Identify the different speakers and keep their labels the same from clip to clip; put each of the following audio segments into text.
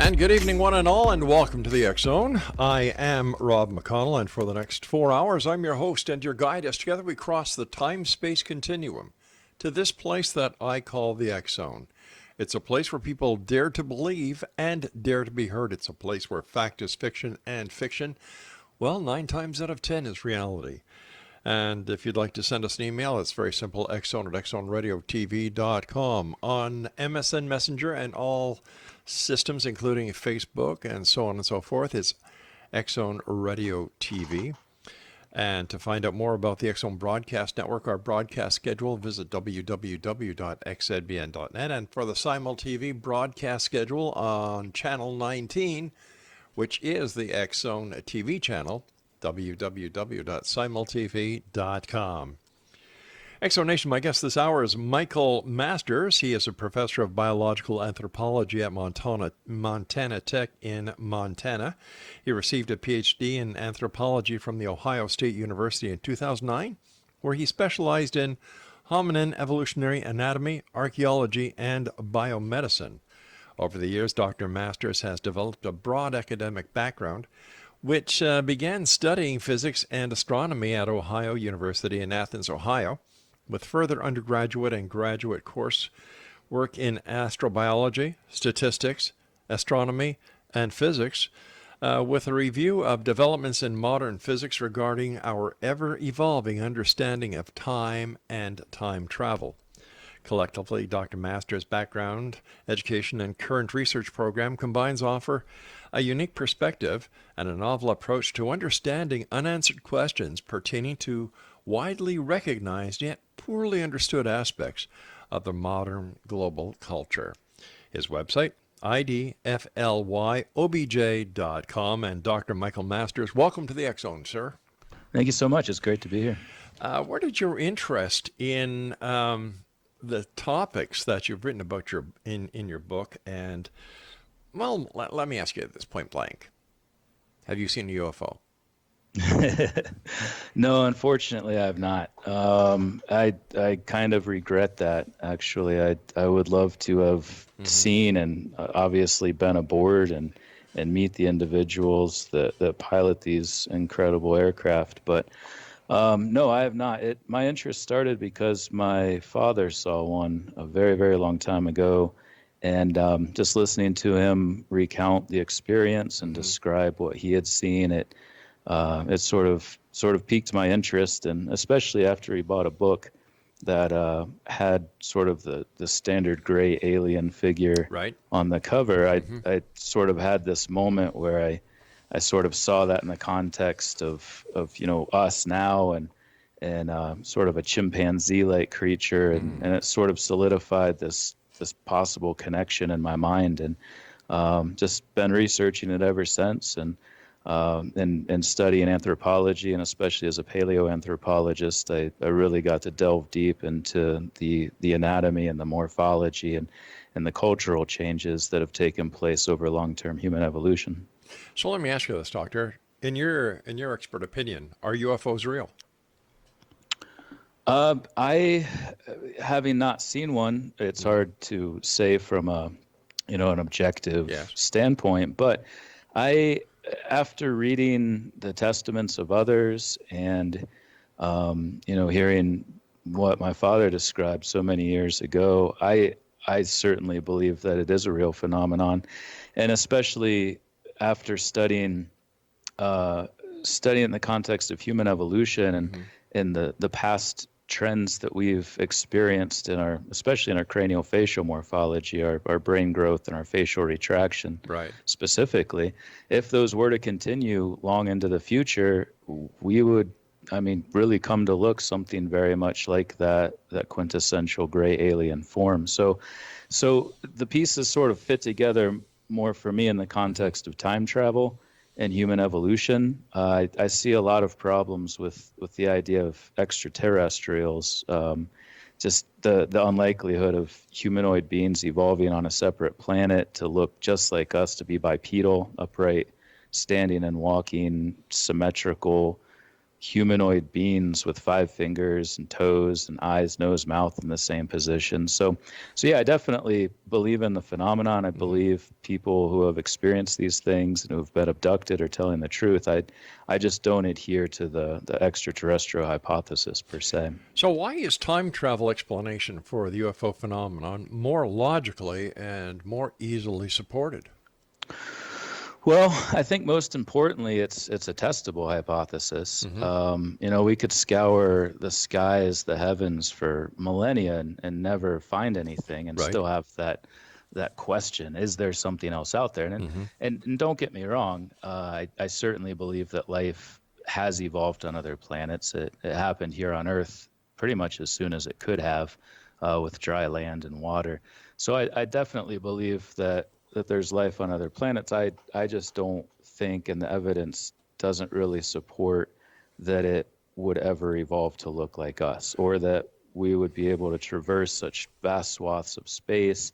Speaker 1: And good evening, one and all, and welcome to the X Zone. I am Rob McConnell, and for the next 4 hours, I'm your host and your guide as together we cross the time-space continuum to this place that I call the X Zone. It's a place where people dare to believe and dare to be heard. It's a place where fact is fiction and fiction, well, 9 times out of 10 is reality. And if you'd like to send us an email, it's very simple, xzone@xzoneradiotv.com. On MSN Messenger and all systems, including Facebook and so on and so forth, it's X Zone Radio TV. And to find out more about the X Zone Broadcast Network, our broadcast schedule, visit www.xzbn.net. And for the Simul TV broadcast schedule on Channel 19, which is the X Zone TV channel, www.simultv.com. Exonation, my guest this hour is Michael Masters. He is a professor of biological anthropology at Montana Tech in Montana. He received a Ph.D. in anthropology from the Ohio State University in 2009, where he specialized in hominin evolutionary anatomy, archaeology, and biomedicine. Over the years, Dr. Masters has developed a broad academic background, which began studying physics and astronomy at Ohio University in Athens, Ohio, with further undergraduate and graduate course work in astrobiology, statistics, astronomy, and physics, with a review of developments in modern physics regarding our ever-evolving understanding of time and time travel. Collectively, Dr. Masters' background, education, and current research program combines offer a unique perspective and a novel approach to understanding unanswered questions pertaining to widely recognized yet poorly understood aspects of the modern global culture. His website, idflyobj.com. And Dr. Michael Masters, welcome to the X Zone, sir.
Speaker 2: Thank you so much. It's great to be here.
Speaker 1: Where did your interest in the topics that you've written about in your book, and well, let me ask you this point blank: have you seen a UFO?
Speaker 2: No, unfortunately, I have not. I kind of regret that. Actually, I would love to have seen and obviously been aboard and meet the individuals that pilot these incredible aircraft, but. No, I have not. My interest started because my father saw one a very, very long time ago, and just listening to him recount the experience and describe what he had seen, it sort of piqued my interest, and especially after he bought a book that had sort of the standard gray alien figure on the cover. I sort of had this moment where I sort of saw that in the context of us now and sort of a chimpanzee-like creature, and it sort of solidified this possible connection in my mind, and just been researching it ever since, and studying anthropology, and especially as a paleoanthropologist, I really got to delve deep into the anatomy and the morphology and the cultural changes that have taken place over long-term human evolution.
Speaker 1: So let me ask you this, Doctor. In your expert opinion, are UFOs real?
Speaker 2: I, having not seen one, it's hard to say from an objective standpoint. But after reading the testaments of others and hearing what my father described so many years ago, I certainly believe that it is a real phenomenon, and especially after studying in the context of human evolution and in the past trends that we've experienced especially in our craniofacial morphology, our brain growth and our facial retraction, specifically, if those were to continue long into the future, we would, really come to look something very much like that quintessential gray alien form. So the pieces sort of fit together more for me in the context of time travel and human evolution. I see a lot of problems with the idea of extraterrestrials, just the unlikelihood of humanoid beings evolving on a separate planet to look just like us, to be bipedal, upright, standing and walking, symmetrical, humanoid beings with 5 fingers and toes and eyes, nose, mouth in the same position. So yeah, I definitely believe in the phenomenon. I believe people who have experienced these things and who have been abducted are telling the truth. I just don't adhere to the extraterrestrial hypothesis per se.
Speaker 1: So why is time travel explanation for the UFO phenomenon more logically and more easily supported?
Speaker 2: Well, I think most importantly, it's a testable hypothesis. We could scour the skies, the heavens for millennia and never find anything, and
Speaker 1: Right.
Speaker 2: still have that question: is there something else out there? And don't get me wrong, I certainly believe that life has evolved on other planets. It happened here on Earth pretty much as soon as it could have, with dry land and water. So I definitely believe that there's life on other planets. I just don't think, and the evidence doesn't really support that it would ever evolve to look like us, or that we would be able to traverse such vast swaths of space,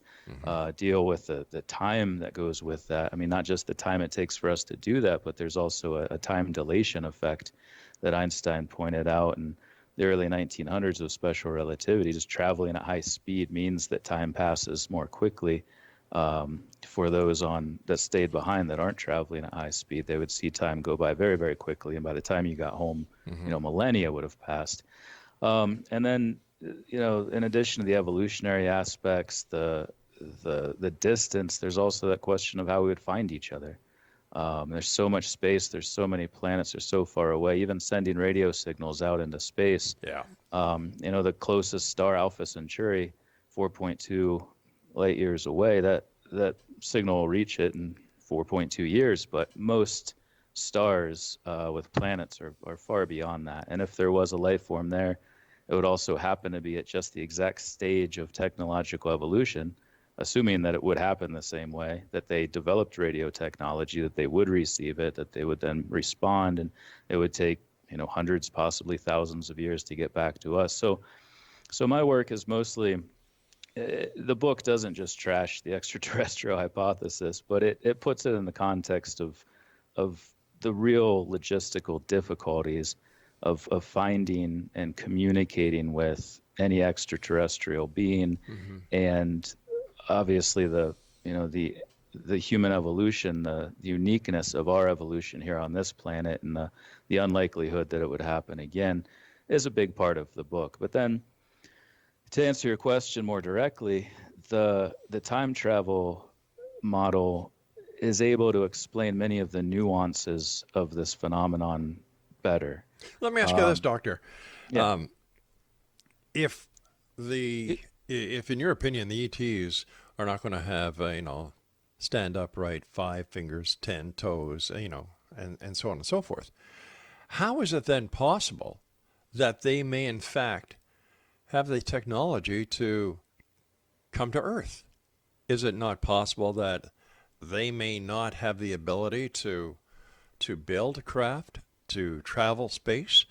Speaker 2: deal with the time that goes with that. I mean, not just the time it takes for us to do that, but there's also a time dilation effect that Einstein pointed out in the early 1900s with special relativity. Just traveling at high speed means that time passes more quickly. For those that stayed behind that aren't traveling at high speed, they would see time go by very, very quickly. And by the time you got home, millennia would have passed. And then, in addition to the evolutionary aspects, the distance, there's also that question of how we would find each other. There's so much space, there's so many planets, they're so far away. Even sending radio signals out into space.
Speaker 1: Yeah.
Speaker 2: The closest star, Alpha Centauri, 4.2 light years away, that signal will reach it in 4.2 years, but most stars with planets are far beyond that. And if there was a life form there, it would also happen to be at just the exact stage of technological evolution, assuming that it would happen the same way, that they developed radio technology, that they would receive it, that they would then respond, and it would take hundreds, possibly thousands of years to get back to us. So my work is mostly, the book doesn't just trash the extraterrestrial hypothesis, but it puts it in the context of the real logistical difficulties of finding and communicating with any extraterrestrial being, and obviously the human evolution, the uniqueness of our evolution here on this planet, and the unlikelihood that it would happen again is a big part of the book. But then, to answer your question more directly, the time travel model is able to explain many of the nuances of this phenomenon better.
Speaker 1: Let me ask you this, Doctor.
Speaker 2: Yeah.
Speaker 1: If in your opinion, the ETs are not going to have, stand upright, 5 fingers, 10 toes, and so on and so forth, how is it then possible that they may in fact have the technology to come to Earth? Is it not possible that they may not have the ability to build a craft, to travel space?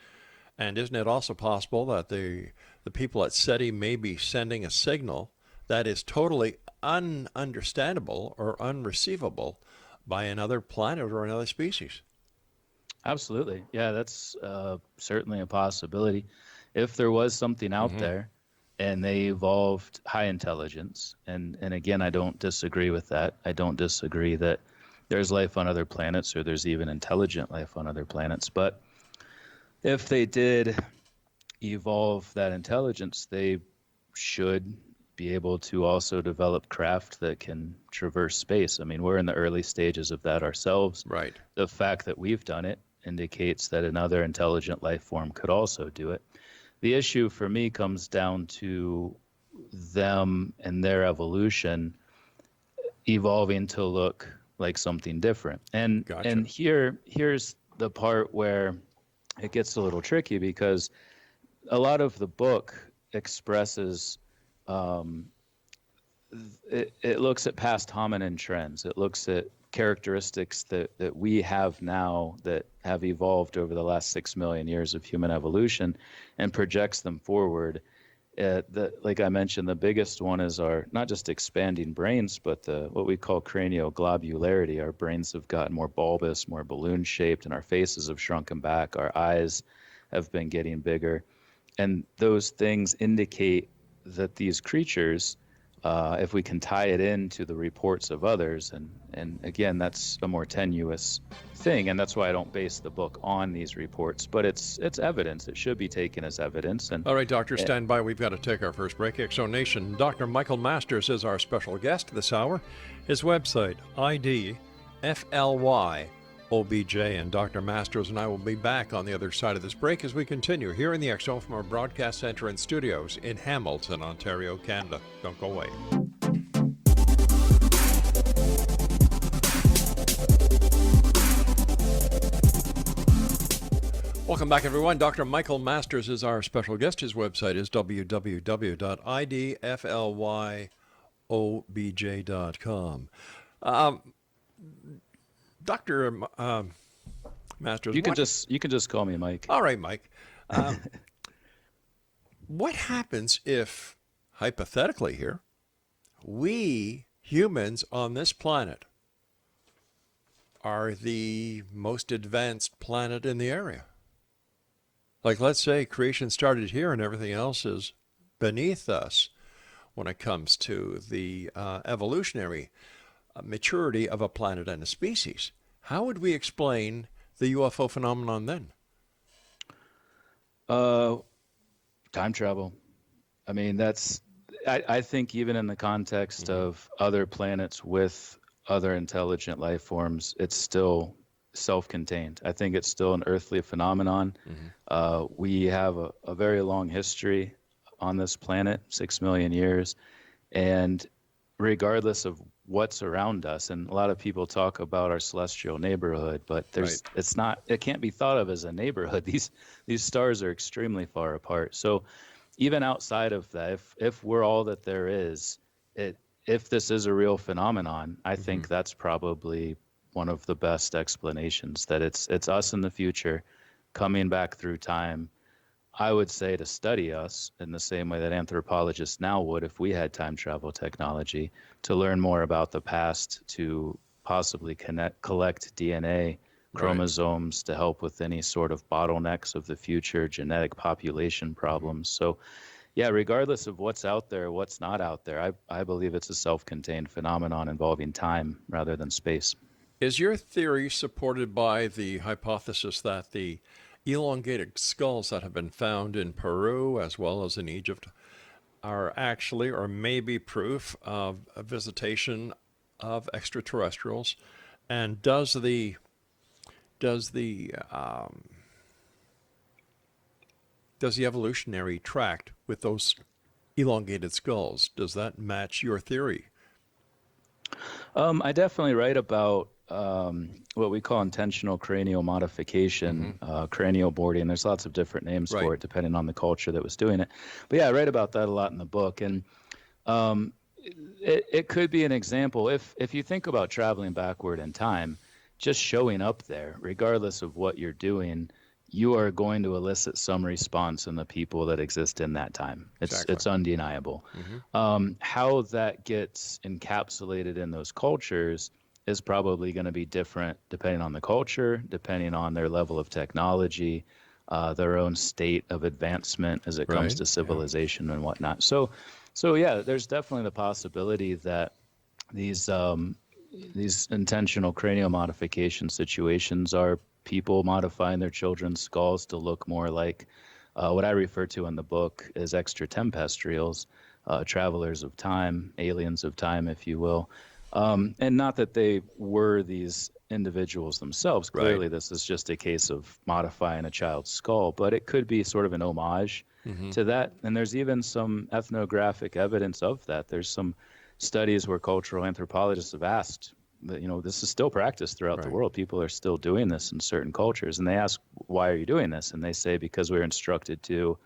Speaker 1: And isn't it also possible that the people at SETI may be sending a signal that is totally ununderstandable or unreceivable by another planet or another species?
Speaker 2: Absolutely. Yeah, that's certainly a possibility. If there was something out there and they evolved high intelligence, and again, I don't disagree with that. I don't disagree that there's life on other planets, or there's even intelligent life on other planets. But if they did evolve that intelligence, they should be able to also develop craft that can traverse space. I mean, we're in the early stages of that ourselves.
Speaker 1: Right.
Speaker 2: The fact that we've done it indicates that another intelligent life form could also do it. The issue for me comes down to them and their evolution evolving to look like something different. And
Speaker 1: Gotcha.
Speaker 2: And here's the part where it gets a little tricky, because a lot of the book expresses it looks at past hominin trends. It looks at characteristics that we have now that have evolved over the last 6 million years of human evolution, and projects them forward. Like I mentioned, the biggest one is our not just expanding brains, but what we call cranioglobullarity. Our brains have gotten more bulbous, more balloon-shaped, and our faces have shrunken back. Our eyes have been getting bigger. And those things indicate that these creatures, if we can tie it into the reports of others, and again, that's a more tenuous thing, and that's why I don't base the book on these reports, but it's evidence. It should be taken as evidence. And
Speaker 1: all right, Doctor, stand by. We've got to take our first break. Exonation. Dr. Michael Masters is our special guest this hour. His website, IDFLYOBJ, and Dr. Masters and I will be back on the other side of this break as we continue here in the X Zone from our broadcast center and studios in Hamilton, Ontario, Canada. Don't go away. Welcome back, everyone. Dr. Michael Masters is our special guest. His website is www.idflyobj.com. Dr. Masters,
Speaker 2: you can just call me Mike.
Speaker 1: All right, Mike. What happens if, hypothetically here, we humans on this planet are the most advanced planet in the area? Like, let's say creation started here and everything else is beneath us when it comes to the evolutionary maturity of a planet and a species. How would we explain the UFO phenomenon then?
Speaker 2: Time travel. I mean, I think even in the context of other planets with other intelligent life forms, it's still self-contained. I think it's still an earthly phenomenon. We have a very long history on this planet, 6 million years, and regardless of what's around us, and a lot of people talk about our celestial neighborhood, but it can't be thought of as a neighborhood. These stars are extremely far apart. So even outside of that, if we're all that there is, if this is a real phenomenon, I think that's probably one of the best explanations, that it's us in the future coming back through time, I would say, to study us in the same way that anthropologists now would if we had time travel technology, to learn more about the past, to possibly collect DNA, chromosomes, to help with any sort of bottlenecks of the future, genetic population problems. So yeah, regardless of what's out there, what's not out there, I believe it's a self-contained phenomenon involving time rather than space.
Speaker 1: Is your theory supported by the hypothesis that the elongated skulls that have been found in Peru as well as in Egypt are actually, or maybe, proof of a visitation of extraterrestrials? And does the evolutionary tract with those elongated skulls, does that match your theory?
Speaker 2: I definitely write about what we call intentional cranial modification, cranial boarding. There's lots of different names for it depending on the culture that was doing it. But yeah, I write about that a lot in the book. And it could be an example. If you think about traveling backward in time, just showing up there, regardless of what you're doing, you are going to elicit some response in the people that exist in that time. It's undeniable. How that gets encapsulated in those cultures is probably going to be different depending on the culture, depending on their level of technology, their own state of advancement as it comes to civilization and whatnot. So yeah, there's definitely the possibility that these intentional cranial modification situations are people modifying their children's skulls to look more like what I refer to in the book as extraterrestrials, travelers of time, aliens of time, if you will. And not that they were these individuals themselves. Clearly, this is just a case of modifying a child's skull, but it could be sort of an homage to that. And there's even some ethnographic evidence of that. There's some studies where cultural anthropologists have asked that, this is still practiced throughout the world. People are still doing this in certain cultures. And they ask, why are you doing this? And they say, because we're instructed to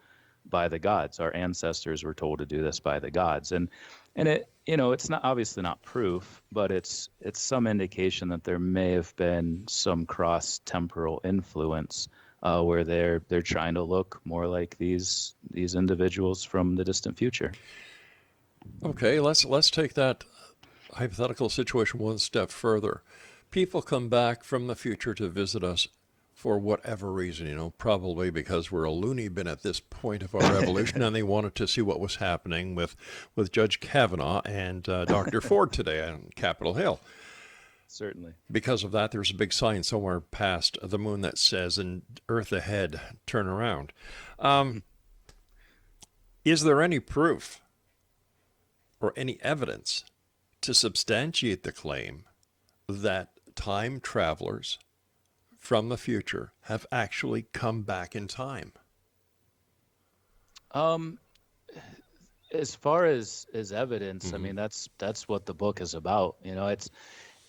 Speaker 2: by the gods. Our ancestors were told to do this by the gods. And it, it's not obviously not proof, but it's some indication that there may have been some cross-temporal influence where they're trying to look more like these individuals from the distant future.
Speaker 1: Okay, let's take that hypothetical situation one step further. People come back from the future to visit us. for whatever reason, probably because we're a loony bin at this point of our evolution, and they wanted to see what was happening with Judge Kavanaugh and Dr. Ford today on Capitol Hill.
Speaker 2: Certainly.
Speaker 1: Because of that, there's a big sign somewhere past the moon that says, "And Earth ahead, turn around." Is there any proof or any evidence to substantiate the claim that time travelers from the future have actually come back in time?
Speaker 2: As far as evidence, I mean, that's what the book is about.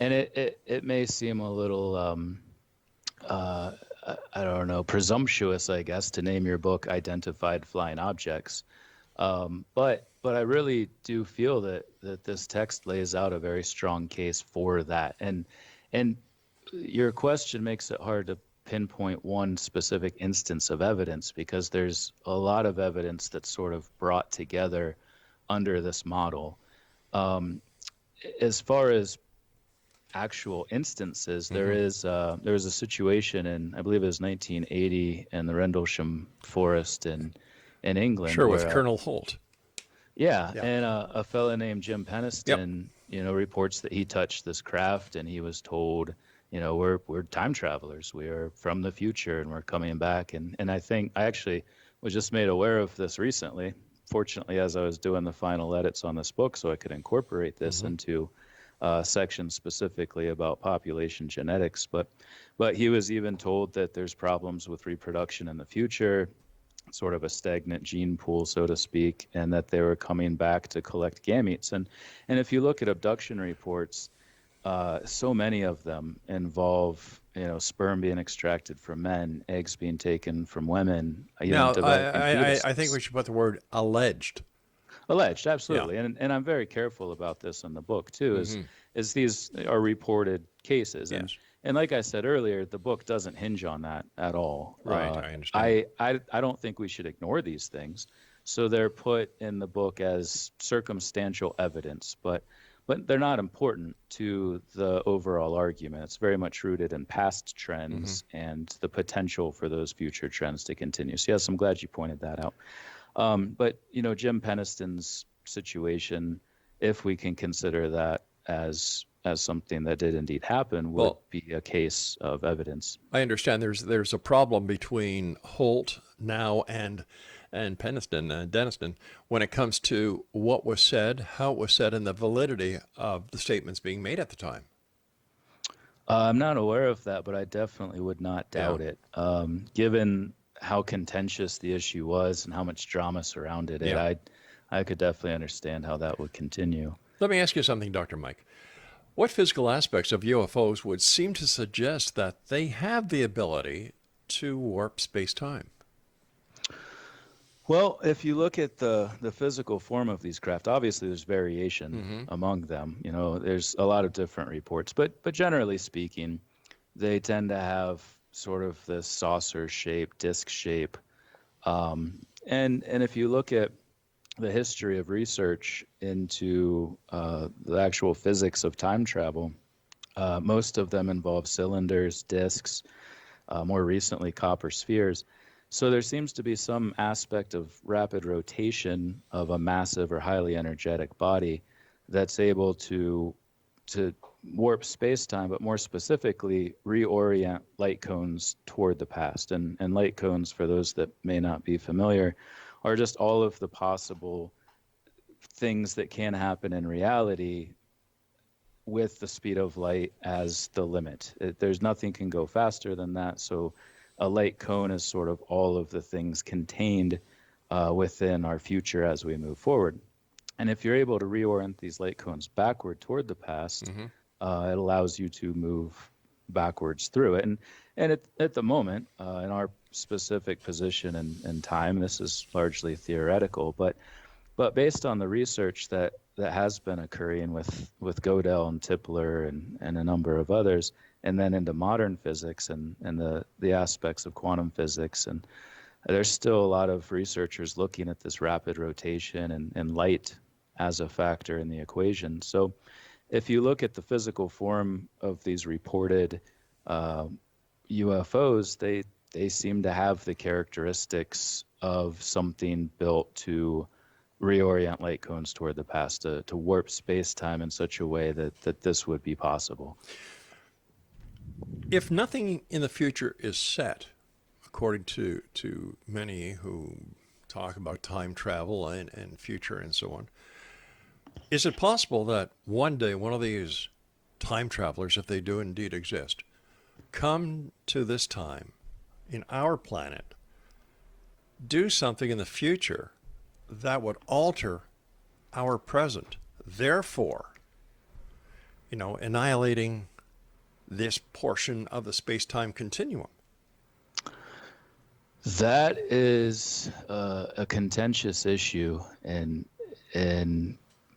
Speaker 2: It may seem a little I don't know, presumptuous, I guess, to name your book Identified Flying Objects. But I really do feel that this text lays out a very strong case for that. And your question makes it hard to pinpoint one specific instance of evidence, because there's a lot of evidence that's sort of brought together under this model. As far as actual instances, there was a situation in, I believe it was 1980, in the Rendlesham Forest in England.
Speaker 1: Sure, with Colonel Holt.
Speaker 2: Yeah, and a fellow named Jim Penniston, reports that he touched this craft, and he was told, we're time travelers. We are from the future, and we're coming back. And I think I actually was just made aware of this recently, fortunately, as I was doing the final edits on this book, so I could incorporate this into section specifically about population genetics. But he was even told that there's problems with reproduction in the future, sort of a stagnant gene pool, so to speak, and that they were coming back to collect gametes. And if you look at abduction reports, so many of them involve sperm being extracted from men, eggs being taken from women.
Speaker 1: Now, I think we should put the word alleged.
Speaker 2: Alleged, absolutely. Yeah. And I'm very careful about this in the book too, is these are reported cases.
Speaker 1: Yes.
Speaker 2: And like I said earlier, the book doesn't hinge on that at all.
Speaker 1: Right, I understand.
Speaker 2: I don't think we should ignore these things. So they're put in the book as circumstantial evidence, but they're not important to the overall argument. It's very much rooted in past trends and the potential for those future trends to continue. So yes, I'm glad you pointed that out. But Jim Penniston's situation, if we can consider that as something that did indeed happen, would be a case of evidence.
Speaker 1: I understand there's a problem between Holt now and Denniston when it comes to what was said, how it was said, and the validity of the statements being made at the time.
Speaker 2: I'm not aware of that, but I definitely would not doubt it. Given how contentious the issue was and how much drama surrounded it, I could definitely understand how that would continue.
Speaker 1: Let me ask you something, Dr. Mike. What physical aspects of UFOs would seem to suggest that they have the ability to warp space-time?
Speaker 2: Well, if you look at the physical form of these craft, obviously there's variation among them. There's a lot of different reports, but generally speaking, they tend to have sort of this saucer shape, disc shape. And if you look at the history of research into the actual physics of time travel, most of them involve cylinders, discs, more recently copper spheres. So there seems to be some aspect of rapid rotation of a massive or highly energetic body that's able to warp space-time, but more specifically reorient light cones toward the past. And light cones, for those that may not be familiar, are just all of the possible things that can happen in reality with the speed of light as the limit. There's nothing can go faster than that. So a light cone is sort of all of the things contained within our future as we move forward. And if you're able to reorient these light cones backward toward the past, it allows you to move backwards through it. And at the moment, in our specific position in time, this is largely theoretical, but based on the research that has been occurring with Gödel and Tipler and a number of others, and then into modern physics and the aspects of quantum physics, and there's still a lot of researchers looking at this rapid rotation and light as a factor in the equation. So if you look at the physical form of these reported UFOs, they seem to have the characteristics of something built to reorient light cones toward the past, to warp space-time in such a way that this would be possible.
Speaker 1: If nothing in the future is set, according to many who talk about time travel and future and so on, is it possible that one day one of these time travelers, if they do indeed exist, come to this time in our planet, do something in the future that would alter our present, therefore, annihilating this portion of the space-time continuum?
Speaker 2: That is a contentious issue in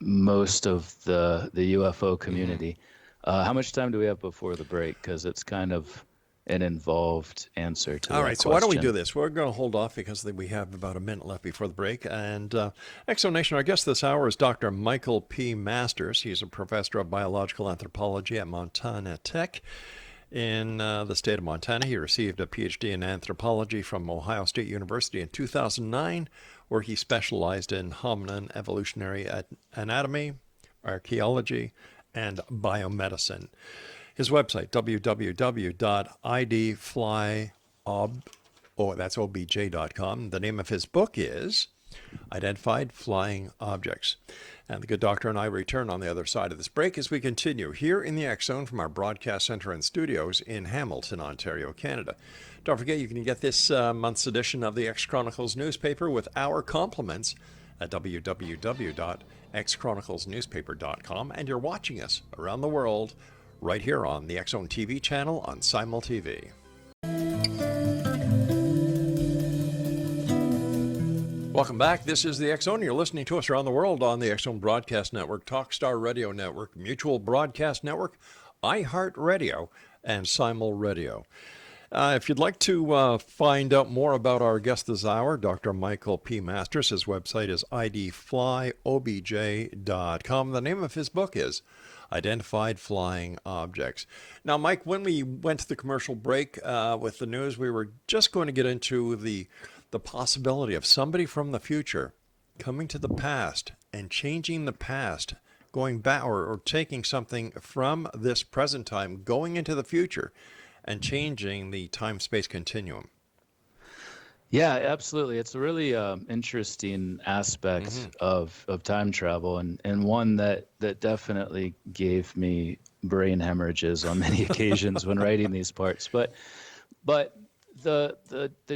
Speaker 2: most of the UFO community. How much time do we have before the break? Because it's kind of an involved answer to that
Speaker 1: All right, so
Speaker 2: question.
Speaker 1: why don't we do this? We're going to hold off because we have about a minute left before the break. And Exonation, our guest this hour is Dr. Michael P. Masters. He's a professor of biological anthropology at Montana Tech in the state of Montana. He received a Ph.D. in anthropology from Ohio State University in 2009, where he specialized in hominin, evolutionary anatomy, archaeology, and biomedicine. His website, www.idflyobj.com. The name of his book is Identified Flying Objects. And the good doctor and I return on the other side of this break as we continue here in the X Zone from our broadcast center and studios in Hamilton, Ontario, Canada. Don't forget, you can get this month's edition of the X Chronicles newspaper with our compliments at www.xchroniclesnewspaper.com. And you're watching us around the world right here on the X Zone TV channel on Simul TV. Welcome back. This is the X Zone. You're listening to us around the world on the X Zone Broadcast Network, Talkstar Radio Network, Mutual Broadcast Network, iHeartRadio, and Simul Radio. If you'd like to find out more about our guest this hour, Dr. Michael P. Masters, his website is idflyobj.com. The name of his book is Identified Flying Objects. Now, Mike, when we went to the commercial break with the news, we were just going to get into the possibility of somebody from the future coming to the past and changing the past, going back or taking something from this present time, going into the future and changing the time-space continuum.
Speaker 2: Yeah, absolutely. It's a really interesting aspect of time travel, and one that definitely gave me brain hemorrhages on many occasions when writing these parts. But the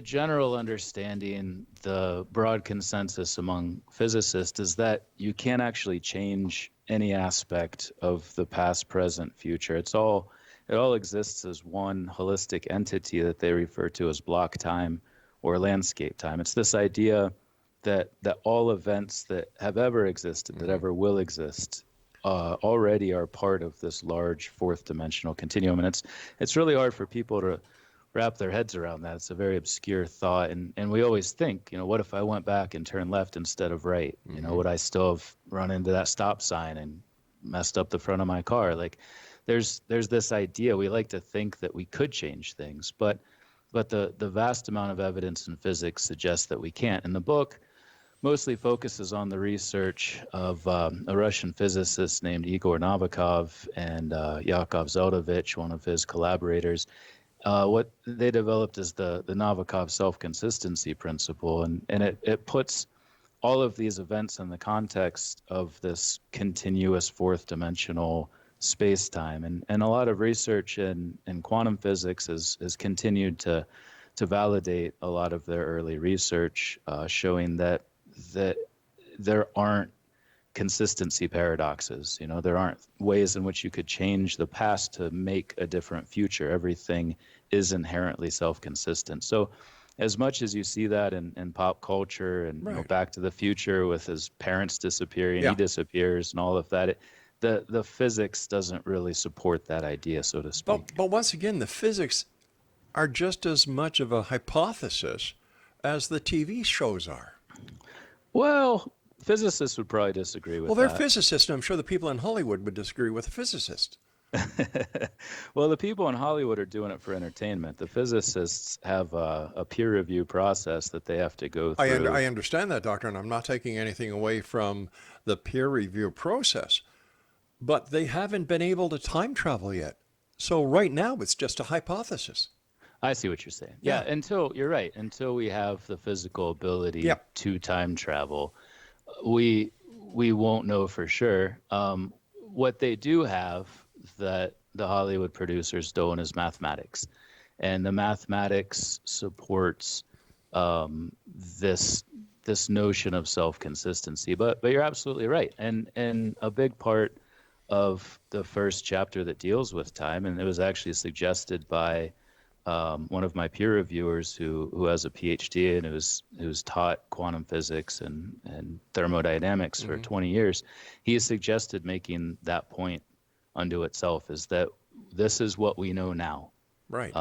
Speaker 2: general understanding, the broad consensus among physicists is that you can't actually change any aspect of the past, present, future. It all exists as one holistic entity that they refer to as block time or landscape time. It's this idea that all events that have ever existed, that ever will exist, already are part of this large fourth dimensional continuum. And it's really hard for people to wrap their heads around that. It's a very obscure thought. And we always think, what if I went back and turned left instead of right? Would I still have run into that stop sign and messed up the front of my car? Like, there's this idea. We like to think that we could change things, but the vast amount of evidence in physics suggests that we can't. And the book mostly focuses on the research of a Russian physicist named Igor Novikov and Yakov Zeldovich, one of his collaborators. What they developed is the Novikov self-consistency principle, and it puts all of these events in the context of this continuous fourth dimensional space-time, and a lot of research in quantum physics has continued to validate a lot of their early research, showing that there aren't consistency paradoxes. There aren't ways in which you could change the past to make a different future. Everything is inherently self-consistent. So as much as you see that in pop culture and Back to the Future with his parents disappearing, he disappears and all of that, the physics doesn't really support that idea, so to speak.
Speaker 1: But once again, the physics are just as much of a hypothesis as the TV shows are.
Speaker 2: Well, physicists would probably disagree with that.
Speaker 1: Well, they're physicists, and I'm sure the people in Hollywood would disagree with a physicist.
Speaker 2: Well, the people in Hollywood are doing it for entertainment. The physicists have a peer review process that they have to go through.
Speaker 1: I understand that, Doctor, and I'm not taking anything away from the peer review process, but they haven't been able to time travel yet. So right now it's just a hypothesis.
Speaker 2: I see what you're saying.
Speaker 1: Yeah.
Speaker 2: Yeah, you're right, until we have the physical ability
Speaker 1: Yep.
Speaker 2: to time travel, we we won't know for sure. What they do have that the Hollywood producers don't is mathematics, and the mathematics supports this this notion of self-consistency. But you're absolutely right, and a big part of the first chapter that deals with time, and it was actually suggested by one of my peer reviewers who has a Ph.D. and who's taught quantum physics and thermodynamics for 20 years. He has suggested making that point unto itself, is that this is what we know now.
Speaker 1: Right.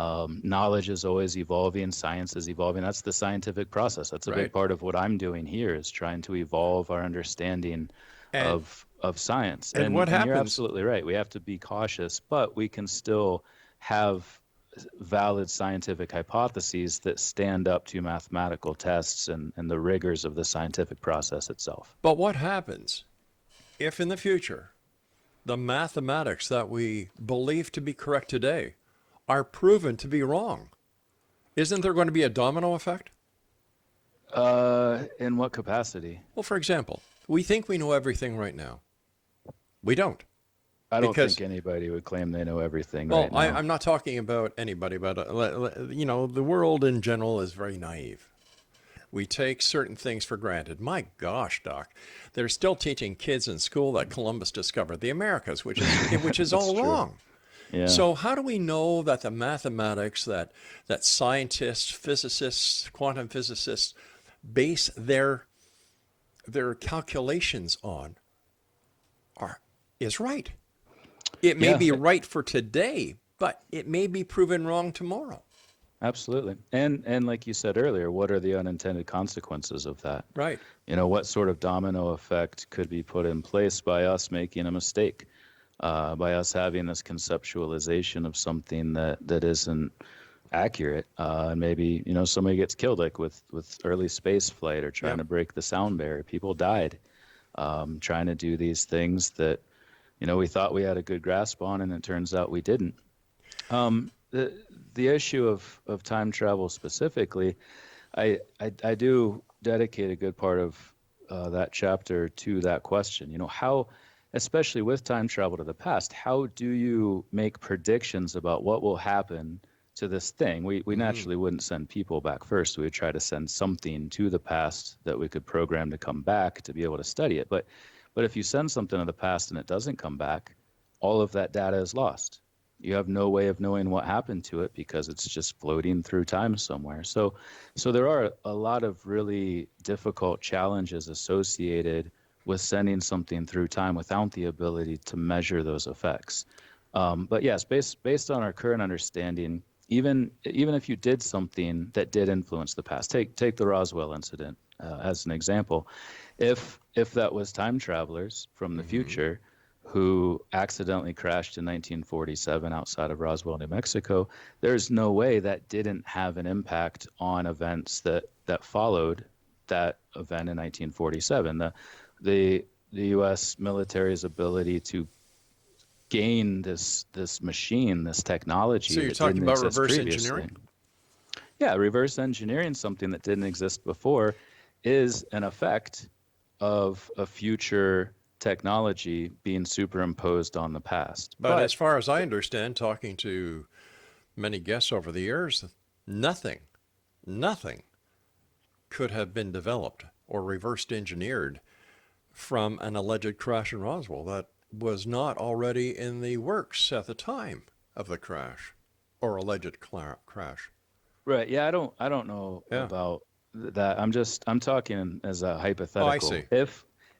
Speaker 2: Knowledge is always evolving. Science is evolving. That's the scientific process. That's a
Speaker 1: Right.
Speaker 2: big part of what I'm doing here, is trying to evolve our understanding of science.
Speaker 1: And what
Speaker 2: You're
Speaker 1: happens?
Speaker 2: absolutely right. We have to be cautious, but we can still have valid scientific hypotheses that stand up to mathematical tests and the rigors of the scientific process itself.
Speaker 1: But what happens if in the future the mathematics that we believe to be correct today are proven to be wrong? Isn't there going to be a domino effect?
Speaker 2: In what capacity?
Speaker 1: Well, for example, we think we know everything right now. We don't.
Speaker 2: I don't
Speaker 1: Because-
Speaker 2: think anybody would claim they know everything
Speaker 1: Well,
Speaker 2: right now.
Speaker 1: I'm not talking about anybody, but the world in general is very naive. We take certain things for granted. My gosh, Doc, they're still teaching kids in school that Columbus discovered the Americas, which is all
Speaker 2: true.
Speaker 1: wrong.
Speaker 2: Yeah.
Speaker 1: So how do we know that the mathematics that scientists, physicists, quantum physicists base their calculations on is right? It may
Speaker 2: Yeah.
Speaker 1: be right for today, but it may be proven wrong tomorrow.
Speaker 2: Absolutely. And like you said earlier, what are the unintended consequences of that?
Speaker 1: Right.
Speaker 2: What sort of domino effect could be put in place by us making a mistake, by us having this conceptualization of something that isn't accurate, and maybe somebody gets killed, like with early space flight, or trying
Speaker 1: Yeah.
Speaker 2: to break the sound barrier. People died trying to do these things that we thought we had a good grasp on, and it turns out we didn't. The issue of time travel specifically, I do dedicate a good part of that chapter to that question. How, especially with time travel to the past, how do you make predictions about what will happen to this thing? We naturally wouldn't send people back first. We would try to send something to the past that we could program to come back to be able to study it. But if you send something to the past and it doesn't come back, all of that data is lost. You have no way of knowing what happened to it because it's just floating through time somewhere. So there are a lot of really difficult challenges associated with sending something through time without the ability to measure those effects. But yes, based on our current understanding, even if you did something that did influence the past, take the Roswell incident as an example. If that was time travelers from the future who accidentally crashed in 1947 outside of Roswell, New Mexico, there's no way that didn't have an impact on events that followed that event in 1947. The U.S. military's ability to gain this machine, this technology.
Speaker 1: So you're
Speaker 2: that
Speaker 1: talking
Speaker 2: didn't
Speaker 1: about
Speaker 2: exist
Speaker 1: reverse
Speaker 2: previously.
Speaker 1: engineering?
Speaker 2: Yeah, reverse engineering something that didn't exist before is an effect of a future technology being superimposed on the past.
Speaker 1: But as far as I understand, talking to many guests over the years, nothing could have been developed or reversed engineered from an alleged crash in Roswell that was not already in the works at the time of the crash or alleged crash.
Speaker 2: Right. Yeah, I don't know about that. I'm talking as a hypothetical.
Speaker 1: Oh, I see.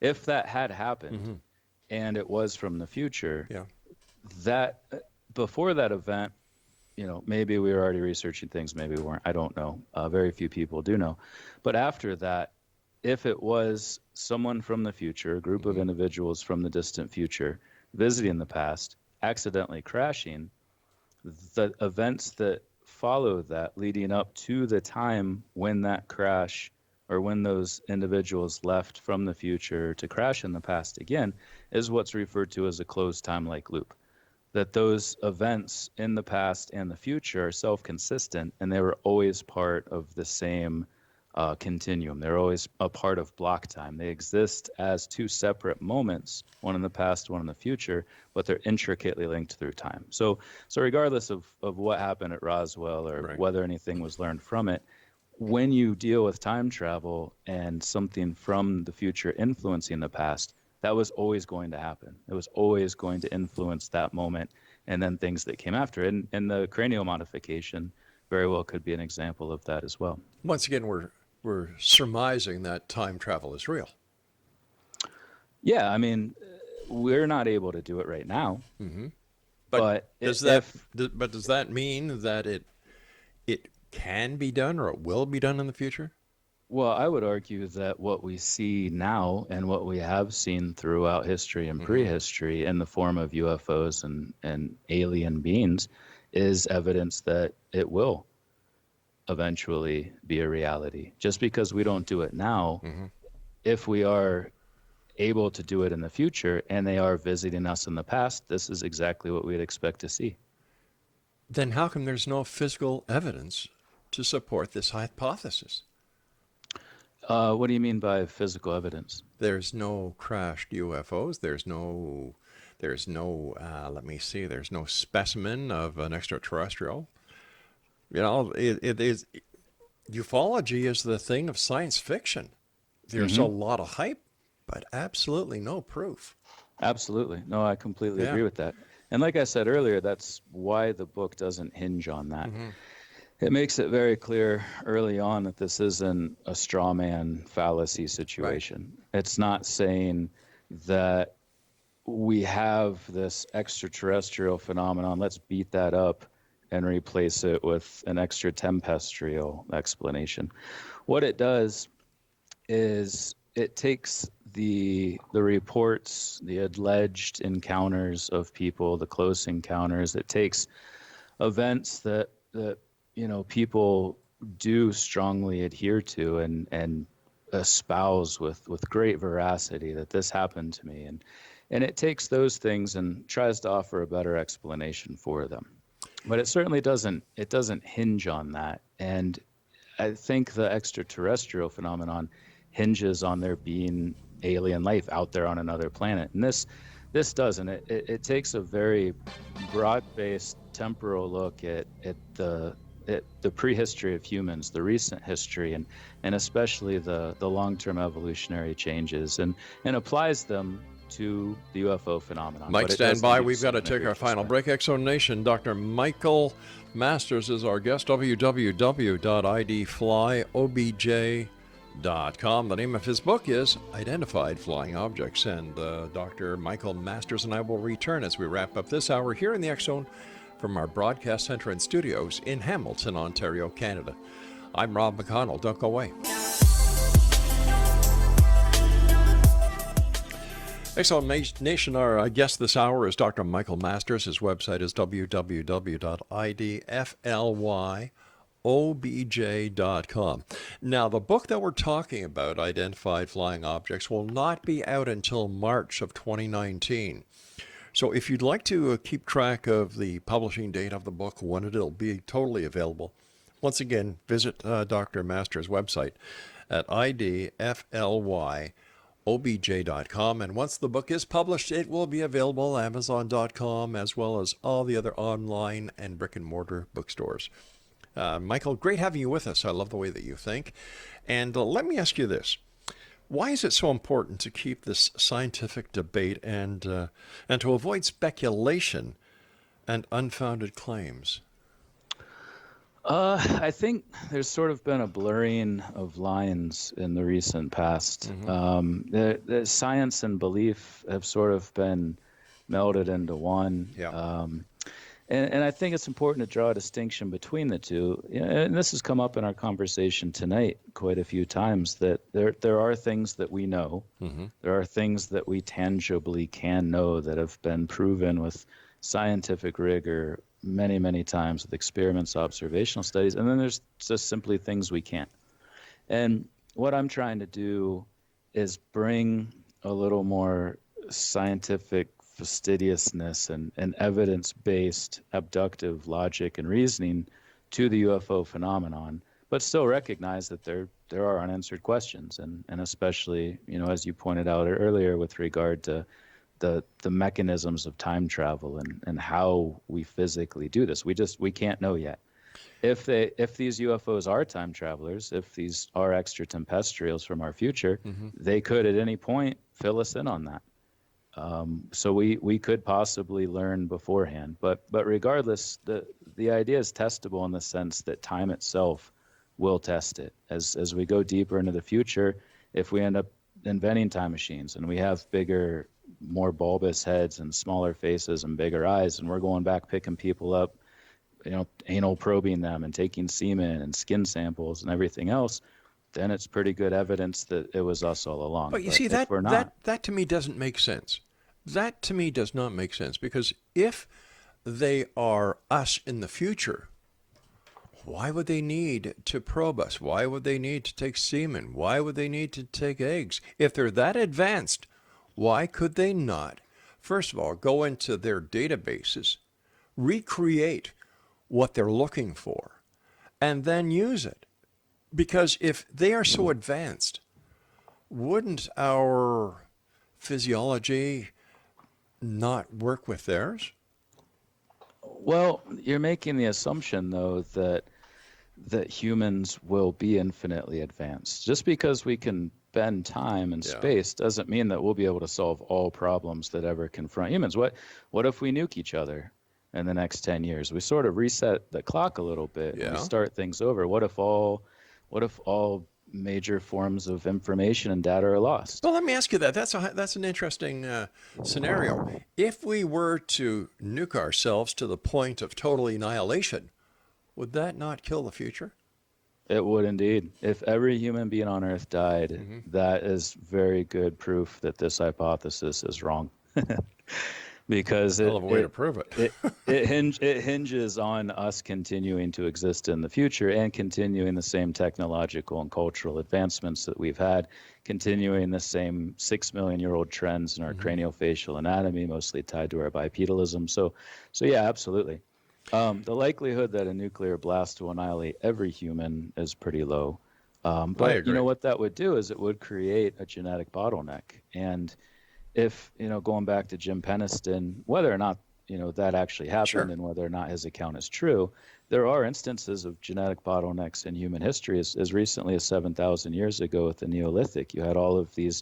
Speaker 2: If that had happened and it was from the future,
Speaker 1: Yeah.
Speaker 2: that before that event, maybe we were already researching things, maybe we weren't. I don't know. Very few people do know. But after that, if it was someone from the future, a group of individuals from the distant future visiting the past, accidentally crashing, the events that follow that leading up to the time when that crash or when those individuals left from the future to crash in the past again is what's referred to as a closed time-like loop. That those events in the past and the future are self-consistent, and they were always part of the same continuum. They're always a part of block time. They exist as two separate moments, one in the past, one in the future, but they're intricately linked through time. So regardless of what happened at Roswell or
Speaker 1: Right.
Speaker 2: whether anything was learned from it, when you deal with time travel and something from the future influencing the past, that was always going to happen. It was always going to influence that moment and then things that came after it. And the cranial modification very well could be an example of that as well.
Speaker 1: Once again, we're surmising that time travel is real.
Speaker 2: Yeah, I mean, we're not able to do it right now.
Speaker 1: Mm-hmm.
Speaker 2: But
Speaker 1: does that mean that it can be done or it will be done in the future?
Speaker 2: Well, I would argue that what we see now and what we have seen throughout history and prehistory in the form of UFOs and alien beings is evidence that it will eventually be a reality. Just because we don't do it now, if we are able to do it in the future and they are visiting us in the past, this is exactly what we'd expect to see.
Speaker 1: Then how come there's no physical evidence to support this hypothesis?
Speaker 2: What do you mean by physical evidence?
Speaker 1: There's no crashed UFOs. There's no there's no specimen of an extraterrestrial. You know, it is ufology is the thing of science fiction. There's a lot of hype, but absolutely no proof.
Speaker 2: Absolutely. No, I completely agree with that. And like I said earlier, that's why the book doesn't hinge on that. It makes it very clear early on that this isn't a straw man fallacy situation. Right. It's not saying that we have this extraterrestrial phenomenon, let's beat that up and replace it with an extraterrestrial explanation. What it does is it takes the reports, the alleged encounters of people, the close encounters. It takes events that people do strongly adhere to and espouse with great veracity that this happened to me, and it takes those things and tries to offer a better explanation for them. But it certainly doesn't hinge on that. And I think the extraterrestrial phenomenon hinges on there being alien life out there on another planet. And this doesn't. It takes a very broad-based temporal look at the prehistory of humans, the recent history, and especially the long-term evolutionary changes, and applies them to the UFO phenomenon.
Speaker 1: Mike, stand by. We've got to take our final break. Exo Nation, Dr. Michael Masters is our guest. www.idflyobj.com. The name of his book is Identified Flying Objects. And Dr. Michael Masters and I will return as we wrap up this hour here in the X Zone from our broadcast center and studios in Hamilton, Ontario, Canada. I'm Rob McConnell. Don't go away. Excellent Nation, our guest this hour is Dr. Michael Masters. His website is www.idflyobj.com. Now, the book that we're talking about, Identified Flying Objects, will not be out until March of 2019. So if you'd like to keep track of the publishing date of the book, when it'll be totally available, once again, visit Dr. Masters' website at idflyobj.com. And once the book is published, it will be available at Amazon.com as well as all the other online and brick and mortar bookstores. Michael, great having you with us. I love the way that you think. And let me ask you this. Why is it so important to keep this scientific debate and to avoid speculation and unfounded claims?
Speaker 2: I think there's sort of been a blurring of lines in the recent past. The science and belief have sort of been melded into one.
Speaker 1: Yeah.
Speaker 2: And I think it's important to draw a distinction between the two. And this has come up in our conversation tonight quite a few times, that there are things that we know. There are things that we tangibly can know that have been proven with scientific rigor many, many times with experiments, observational studies, and then there's just simply things we can't. And what I'm trying to do is bring a little more scientific fastidiousness and evidence-based abductive logic and reasoning to the UFO phenomenon, but still recognize that there are unanswered questions, and especially, as you pointed out earlier, with regard to the mechanisms of time travel and how we physically do this. We can't know yet. If these UFOs are time travelers, if these are extraterrestrials from our future, they could at any point fill us in on that. So we could possibly learn beforehand. But regardless, the idea is testable in the sense that time itself will test it. As we go deeper into the future, if we end up inventing time machines and we have bigger, more bulbous heads and smaller faces and bigger eyes, and we're going back picking people up, anal probing them and taking semen and skin samples and everything else, then it's pretty good evidence that it was us all along.
Speaker 1: But you see, that to me doesn't make sense. That to me does not make sense, because if they are us in the future, why would they need to probe us? Why would they need to take semen? Why would they need to take eggs? If they're that advanced, why could they not, first of all, go into their databases, recreate what they're looking for, and then use it? Because if they are so advanced, wouldn't our physiology not work with theirs?
Speaker 2: Well, you're making the assumption, though, that humans will be infinitely advanced. Just because we can bend time and space doesn't mean that we'll be able to solve all problems that ever confront humans. What if we nuke each other in the next 10 years? We sort of reset the clock a little bit and we start things over. What if all major forms of information and data are lost?
Speaker 1: Well, let me ask you that. That's an interesting scenario. If we were to nuke ourselves to the point of total annihilation, would that not kill the future?
Speaker 2: It would indeed. If every human being on Earth died, that is very good proof that this hypothesis is wrong. Because
Speaker 1: hell of a way to prove it.
Speaker 2: it hinges on us continuing to exist in the future and continuing the same technological and cultural advancements that we've had, continuing the same 6 million-year-old trends in our craniofacial anatomy, mostly tied to our bipedalism. So yeah, absolutely. The likelihood that a nuclear blast will annihilate every human is pretty low. But you know what that would do is it would create a genetic bottleneck. And if, going back to Jim Peniston, whether or not, that actually happened and whether or not his account is true, there are instances of genetic bottlenecks in human history. As recently as 7,000 years ago with the Neolithic, you had all of these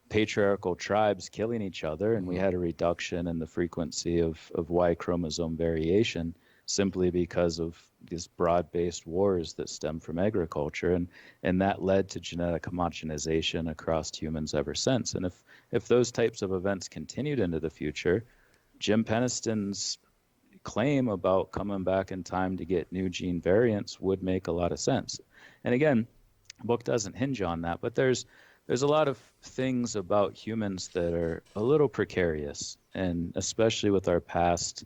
Speaker 2: patriarchal tribes killing each other, and we had a reduction in the frequency of Y chromosome variation simply because of these broad-based wars that stem from agriculture, and that led to genetic homogenization across humans ever since. And if those types of events continued into the future, Jim Peniston's claim about coming back in time to get new gene variants would make a lot of sense. And again, the book doesn't hinge on that, but there's a lot of things about humans that are a little precarious, and especially with our past,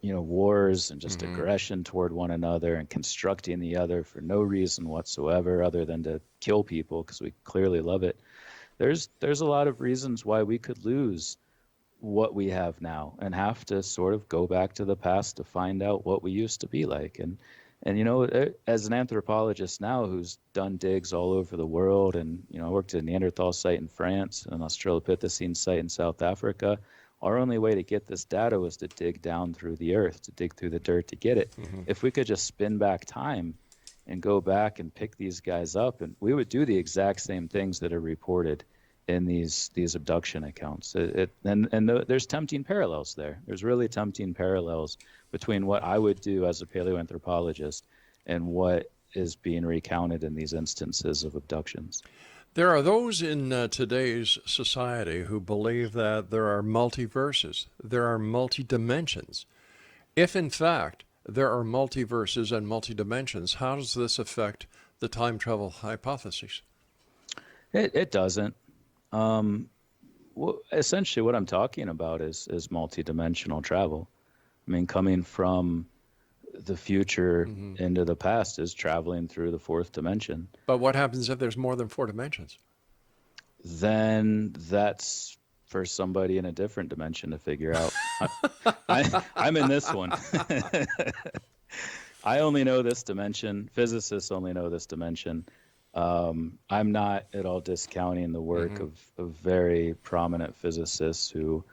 Speaker 2: wars and just aggression toward one another and constructing the other for no reason whatsoever other than to kill people because we clearly love it. There's a lot of reasons why we could lose what we have now and have to sort of go back to the past to find out what we used to be like. And as an anthropologist now who's done digs all over the world, and I worked at a Neanderthal site in France, an Australopithecine site in South Africa, our only way to get this data was to dig down through the earth, to dig through the dirt to get it. If we could just spin back time and go back and pick these guys up, and we would do the exact same things that are reported in these abduction accounts. There's tempting parallels there. There's really tempting parallels between what I would do as a paleoanthropologist and what is being recounted in these instances of abductions.
Speaker 1: There are those in today's society who believe that there are multiverses, there are multi-dimensions. If, in fact, there are multiverses and multi-dimensions, how does this affect the time travel hypothesis?
Speaker 2: It doesn't. Essentially, what I'm talking about is multi-dimensional travel. I mean, coming from the future into the past is traveling through the fourth dimension.
Speaker 1: But what happens if there's more than four dimensions?
Speaker 2: Then that's for somebody in a different dimension to figure out. I'm in this one. I only know this dimension. Physicists only know this dimension. I'm not at all discounting the work of very prominent physicists who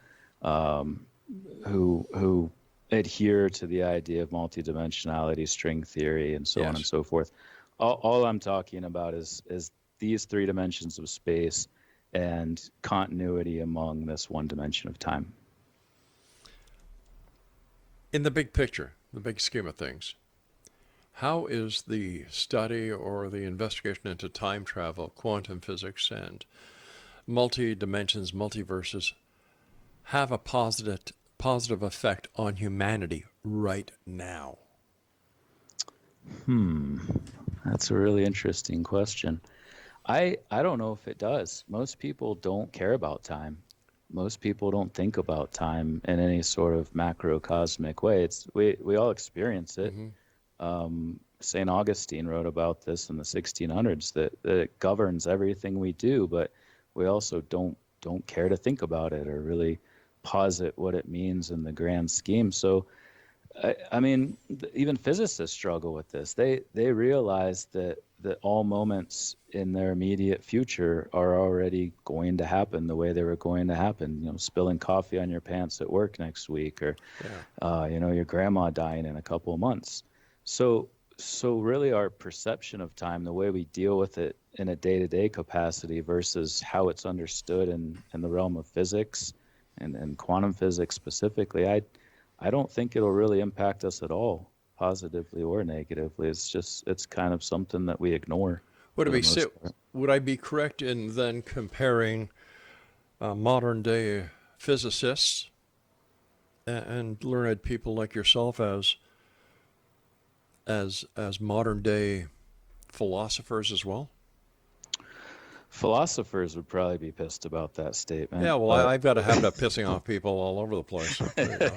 Speaker 2: adhere to the idea of multidimensionality, string theory, and so on and so forth. All I'm talking about is these three dimensions of space and continuity among this one dimension of time.
Speaker 1: In the big picture, the big scheme of things, how is the study or the investigation into time travel, quantum physics, and multi-dimensions, multiverses have a positive effect on humanity right now?
Speaker 2: That's a really interesting question. I don't know if it does. Most people don't care about time. Most people don't think about time in any sort of macrocosmic way. We all experience it. St. Augustine wrote about this in the 1600s, that it governs everything we do, but we also don't care to think about it or really posit what it means in the grand scheme. So, I mean, even physicists struggle with this. They realize that all moments in their immediate future are already going to happen the way they were going to happen. You know, spilling coffee on your pants at work next week, or your grandma dying in a couple of months. So really our perception of time, the way we deal with it in a day-to-day capacity versus how it's understood in the realm of physics and quantum physics specifically, I don't think it'll really impact us at all, positively or negatively. It's kind of something that we ignore.
Speaker 1: Would I be correct in then comparing modern day physicists and learned people like yourself as modern day philosophers as well?
Speaker 2: Philosophers would probably be pissed about that statement.
Speaker 1: Yeah, well, I've got a habit of pissing off people all over the place. So there you go.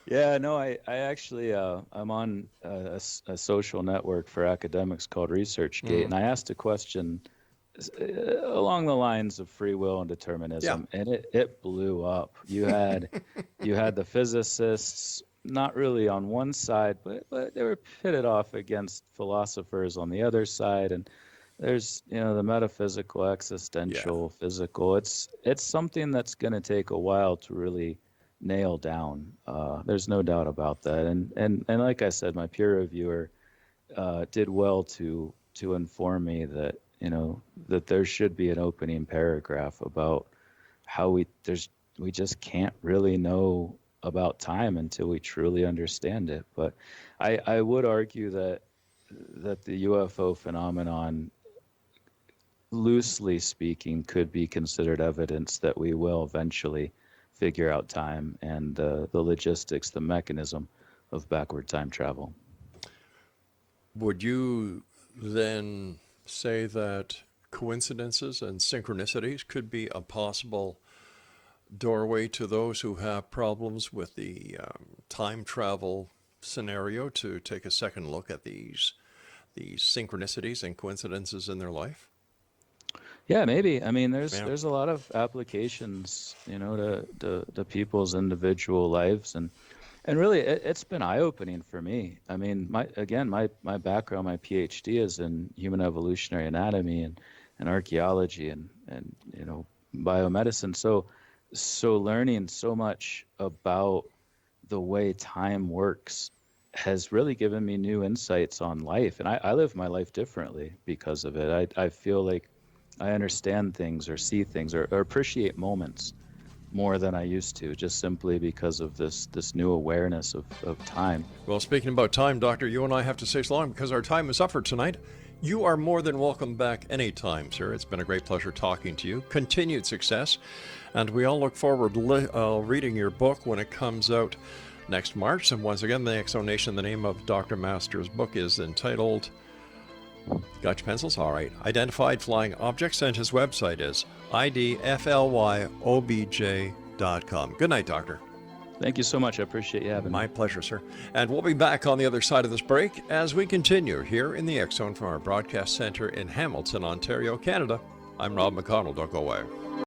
Speaker 2: Yeah, no, I actually, I'm on a social network for academics called ResearchGate, and I asked a question along the lines of free will and determinism, and it blew up. You had the physicists not really on one side, but they were pitted off against philosophers on the other side, and there's the metaphysical, existential, physical. It's something that's going to take a while to really nail down. There's no doubt about that. And like I said, my peer reviewer did well to inform me that that there should be an opening paragraph about how we just can't really know about time until we truly understand it. But I would argue that the UFO phenomenon, loosely speaking, could be considered evidence that we will eventually figure out time and the logistics, the mechanism of backward time travel.
Speaker 1: Would you then say that coincidences and synchronicities could be a possible doorway to those who have problems with the time travel scenario to take a second look at these synchronicities and coincidences in their life?
Speaker 2: Yeah, maybe. I mean, there's a lot of applications, to people's individual lives, and really it's been eye-opening for me. I mean, my background, my Ph.D. is in human evolutionary anatomy and archaeology and biomedicine. So learning so much about the way time works has really given me new insights on life, and I live my life differently because of it. I feel like I understand things or see things or appreciate moments more than I used to, just simply because of this new awareness of time.
Speaker 1: Well, speaking about time, Doctor, you and I have to say so long because our time is up for tonight. You are more than welcome back anytime, sir. It's been a great pleasure talking to you. Continued success, and we all look forward to reading your book when it comes out next March. And once again, the Exonation, the name of Dr. Masters' book is entitled... Got your pencils? All right. Identified Flying Objects, and his website is idflyobj.com. Good night, Doctor.
Speaker 2: Thank you so much. I appreciate you having me.
Speaker 1: My pleasure, sir. And we'll be back on the other side of this break as we continue here in the X Zone from our broadcast center in Hamilton, Ontario, Canada. I'm Rob McConnell. Don't go away.